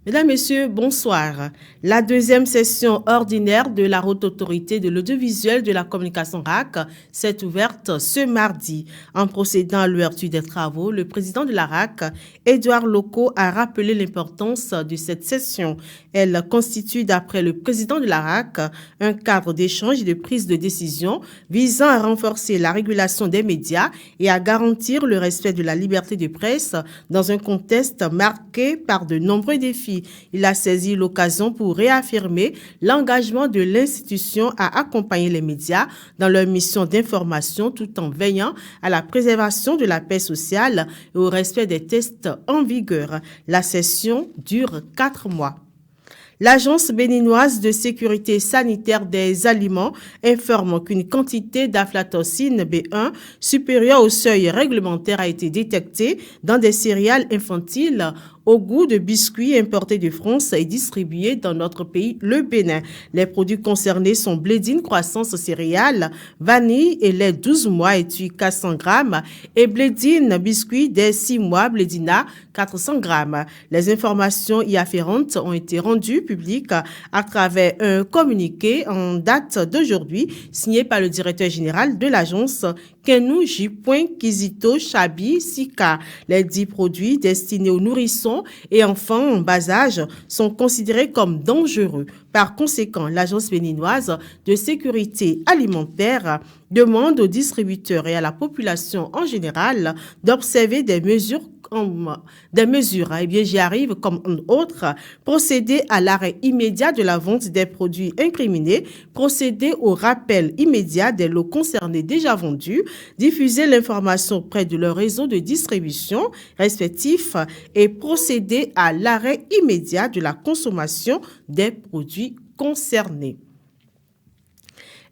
Mesdames, Messieurs, bonsoir. La deuxième session ordinaire de la Haute Autorité de l'Audiovisuel de la Communication RAC s'est ouverte ce mardi. En procédant à l'ouverture des travaux, le président de la RAC, Édouard Locaux, a rappelé l'importance de cette session. Elle constitue, d'après le président de la RAC, un cadre d'échange et de prise de décision visant à renforcer la régulation des médias et à garantir le respect de la liberté de presse dans un contexte marqué par de nombreux défis. Il a saisi l'occasion pour réaffirmer l'engagement de l'institution à accompagner les médias dans leur mission d'information tout en veillant à la préservation de la paix sociale et au respect des textes en vigueur. La session dure 4 mois. L'Agence béninoise de sécurité sanitaire des aliments informe qu'une quantité d'aflatoxine B1 supérieure au seuil réglementaire a été détectée dans des céréales infantiles au goût de biscuits importés de France et distribués dans notre pays, le Bénin. Les produits concernés sont blédine croissance céréales, vanille et lait 12 mois étui 400 grammes et blédine biscuit des 6 mois blédina 400 grammes. Les informations y afférentes ont été rendues publiques à travers un communiqué en date d'aujourd'hui signé par le directeur général de l'agence, Kenou J. Kizito Chabi Sika. Les 10 produits destinés aux nourrissons et enfants en bas âge sont considérés comme dangereux. Par conséquent, l'Agence béninoise de sécurité alimentaire demande aux distributeurs et à la population en général d'observer des mesures, j'y arrive, comme autre, procéder à l'arrêt immédiat de la vente des produits incriminés, procéder au rappel immédiat des lots concernés déjà vendus, diffuser l'information auprès de leur réseau de distribution respectif et procéder à l'arrêt immédiat de la consommation des produits concernés.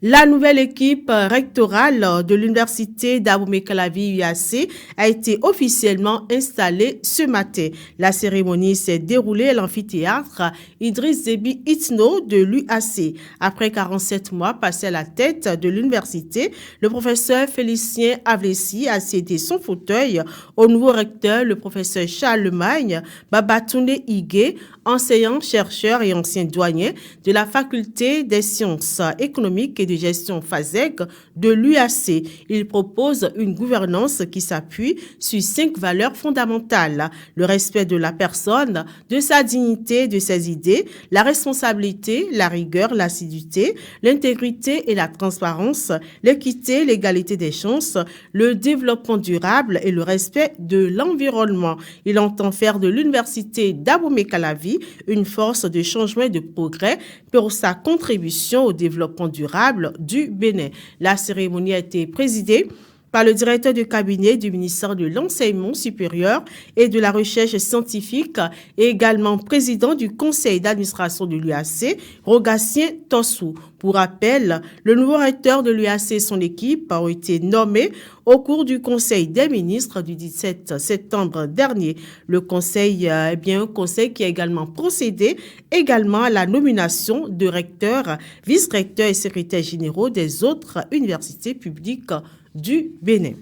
La nouvelle équipe rectorale de l'Université d'Abomey-Calavi UAC a été officiellement installée ce matin. La cérémonie s'est déroulée à l'amphithéâtre Idriss Déby Itno de l'UAC. Après 47 mois passés à la tête de l'université, le professeur Félicien Avlessi a cédé son fauteuil au nouveau recteur, le professeur Charlemagne Babatoune Higué, enseignant-chercheur et ancien douanier de la faculté des sciences économiques et de gestion FASEG de l'UAC. Il propose une gouvernance qui s'appuie sur 5 valeurs fondamentales: le respect de la personne, de sa dignité, de ses idées, la responsabilité, la rigueur, l'assiduité, l'intégrité et la transparence, l'équité, l'égalité des chances, le développement durable et le respect de l'environnement. Il entend faire de l'université d'Abomey-Calavi une force de changement et de progrès pour sa contribution au développement durable du Bénin. La cérémonie a été présidée par le directeur de cabinet du ministère de l'Enseignement supérieur et de la recherche scientifique et également président du conseil d'administration de l'UAC, Rogatien Tossou. Pour rappel, le nouveau recteur de l'UAC et son équipe ont été nommés au cours du conseil des ministres du 17 septembre dernier. Le conseil un conseil qui a également procédé également à la nomination de recteurs, vice-recteurs et secrétaires généraux des autres universités publiques du Bénin.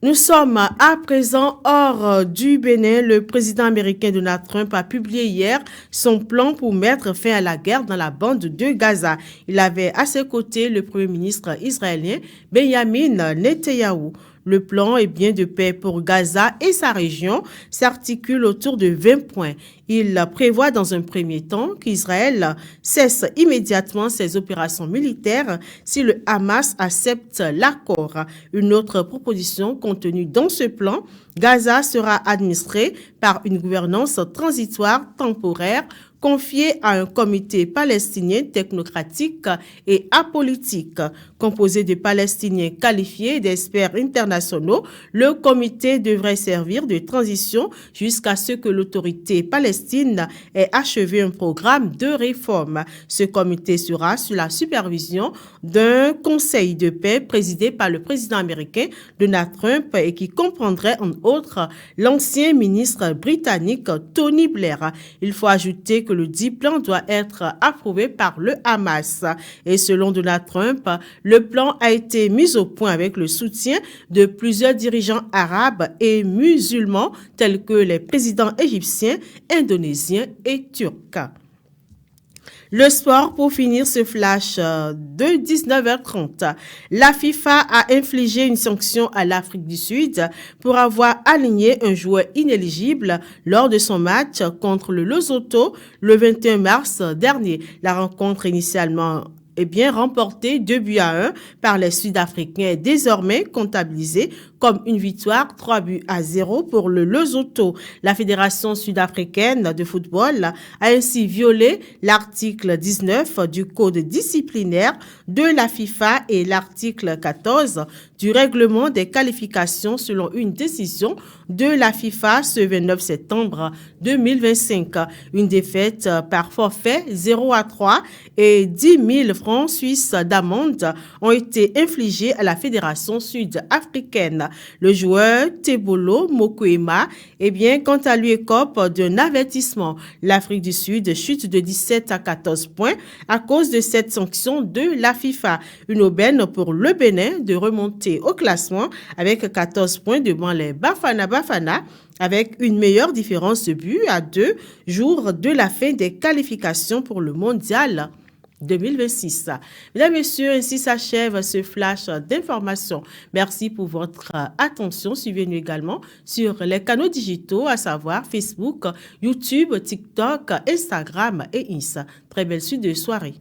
Nous sommes à présent hors du Bénin. Le président américain Donald Trump a publié hier son plan pour mettre fin à la guerre dans la bande de Gaza. Il avait à ses côtés le premier ministre israélien Benjamin Netanyahou. Le plan de paix pour Gaza et sa région s'articule autour de 20 points. Il prévoit dans un premier temps qu'Israël cesse immédiatement ses opérations militaires si le Hamas accepte l'accord. Une autre proposition contenue dans ce plan: Gaza sera administré par une gouvernance transitoire temporaire confié à un comité palestinien technocratique et apolitique. Composé de Palestiniens qualifiés et d'experts internationaux, le comité devrait servir de transition jusqu'à ce que l'autorité palestine ait achevé un programme de réforme. Ce comité sera sous la supervision d'un conseil de paix présidé par le président américain Donald Trump et qui comprendrait en outre l'ancien ministre britannique Tony Blair. Il faut ajouter que que le dit plan doit être approuvé par le Hamas. Et selon Donald Trump, le plan a été mis au point avec le soutien de plusieurs dirigeants arabes et musulmans tels que les présidents égyptiens, indonésiens et turcs. Le sport pour finir ce flash de 19h30. La FIFA a infligé une sanction à l'Afrique du Sud pour avoir aligné un joueur inéligible lors de son match contre le Lesotho le 21 mars dernier. La rencontre initialement remportée 2-1 par les Sud-Africains est désormais comptabilisée comme une victoire 3-0 pour le Lesotho. La Fédération sud-africaine de football a ainsi violé l'article 19 du code disciplinaire de la FIFA et l'article 14 du règlement des qualifications selon une décision de la FIFA ce 29 septembre 2025. Une défaite par forfait 0-3 et 10 000 francs suisses d'amende ont été infligés à la Fédération sud-africaine. Le joueur Tebolo Mokoena, quant à lui, écope d'un avertissement. L'Afrique du Sud chute de 17 à 14 points à cause de cette sanction de la FIFA. Une aubaine pour le Bénin de remonter au classement avec 14 points devant les Bafana avec une meilleure différence de but à 2 jours de la fin des qualifications pour le mondial 2026. Mesdames, Messieurs, ainsi s'achève ce flash d'information. Merci pour votre attention. Suivez-nous également sur les canaux digitaux, à savoir Facebook, YouTube, TikTok, Instagram et Insta. Très belle suite de soirée.